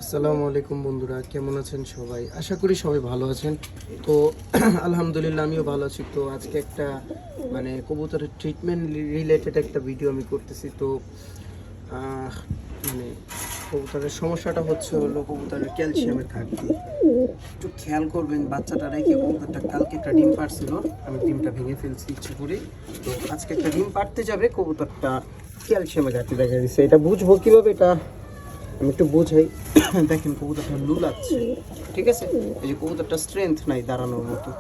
আসসালামু আলাইকুম বন্ধুরা, কেমন আছেন সবাই? আশা করি সবাই ভালো আছেন। তো আলহামদুলিল্লাহ আমিও ভালো আছি। তো আজকে একটা কবুতরের ট্রিটমেন্ট রিলেটেড একটা ভিডিও আমি করতেছি। তো মানে কবুতরের সমস্যাটা হলো কবুতরের ক্যালসিয়ামের ঘাটতি। একটু খেয়াল করবেন, বাচ্চাটা রেখে কবুতরটা কালকে একটা ডিম পাড়ছিল, আমি ডিমটা ভেঙে ফেলছি ইচ্ছে করে। তো আজকে একটা ডিম পাড়তে যাবে, কবুতরটা ক্যালসিয়ামের ঘাটতি দেখা দিচ্ছে। এটা বুঝবো কীভাবে, এটা আমি একটু বোঝাই। দেখেন কবুতরটা লুলাচ্ছে, ঠিক আছে? এই যে কবুতরটা স্ট্রেংথ নাই দাঁড়ানোর মতো।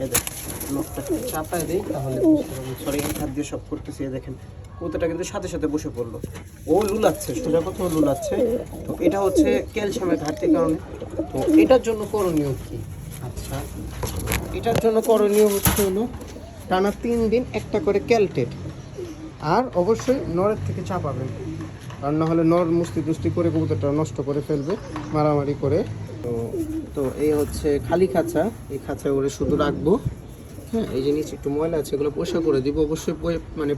এই দেখেন নখটা চাপায় দেই তাহলে বুঝতে পারবেন। সরি, এই হাত দিয়ে সব করতেছি। দেখেন কবুতরটা কিন্তু সাথে সাথে বসে পড়লো, ও লুলাচ্ছে, সোজা কোথাও লুলাচ্ছে। তো এটা হচ্ছে ক্যালসিয়ামের ঘাটতির কারণে। তো এটার জন্য করণীয় কি? আচ্ছা, এটার জন্য করণীয় হলো টানা 3 দিন একটা করে ক্যালটেট, আর অবশ্যই নরের থেকে চাপাবেন, আর না হলে নর মুস্তি করে কবুতরটা নষ্ট করে ফেলবে মারামারি করে। তো তো এই হচ্ছে খালি খাঁচা, এই খাঁচায় ওরে শুধু রাখবো। হ্যাঁ, এই যে নিচে একটু ময়লা আছে, এগুলো পরিষ্কার করে দিব। অবশ্যই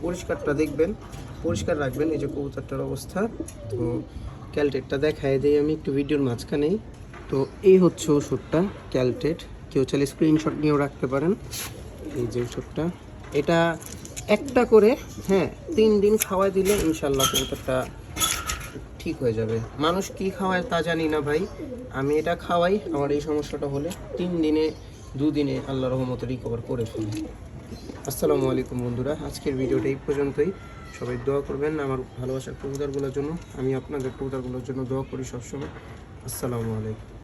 পরিষ্কারটা দেখবেন, পরিষ্কার রাখবেন। এই যে কবুতরটার অবস্থা। তো ক্যালটেটটা দেখায় দিই আমি একটু ভিডিওর মাঝখানেই। তো এই হচ্ছে ওষুধটা ক্যালটেট, কেউ চাইলে স্ক্রিনশট নিয়েও রাখতে পারেন। এই যে ওষুধটা, এটা একটা করে 3 দিন খাওয়াই দিলে ইনশাল্লাহ কবুতরটা ঠিক হয়ে যাবে। মানুষ কি খাওয়ায় তা জানি না ভাই, আমি এটা খাওয়াই। আমার এই সমস্যাটা হলে 3 দিনে 2 দিনে আল্লাহর রহমতে রিকভার করে ফেলি। আসসালামু আলাইকুম বন্ধুরা, আজকের ভিডিওটা এই পর্যন্তই। সবাই দোয়া করবেন আমার ভালোবাসার কবুতরগুলোর জন্য। আমি আপনাদের কবুতরগুলোর জন্য দোয়া করি সবসময়। আসসালামু আলাইকুম।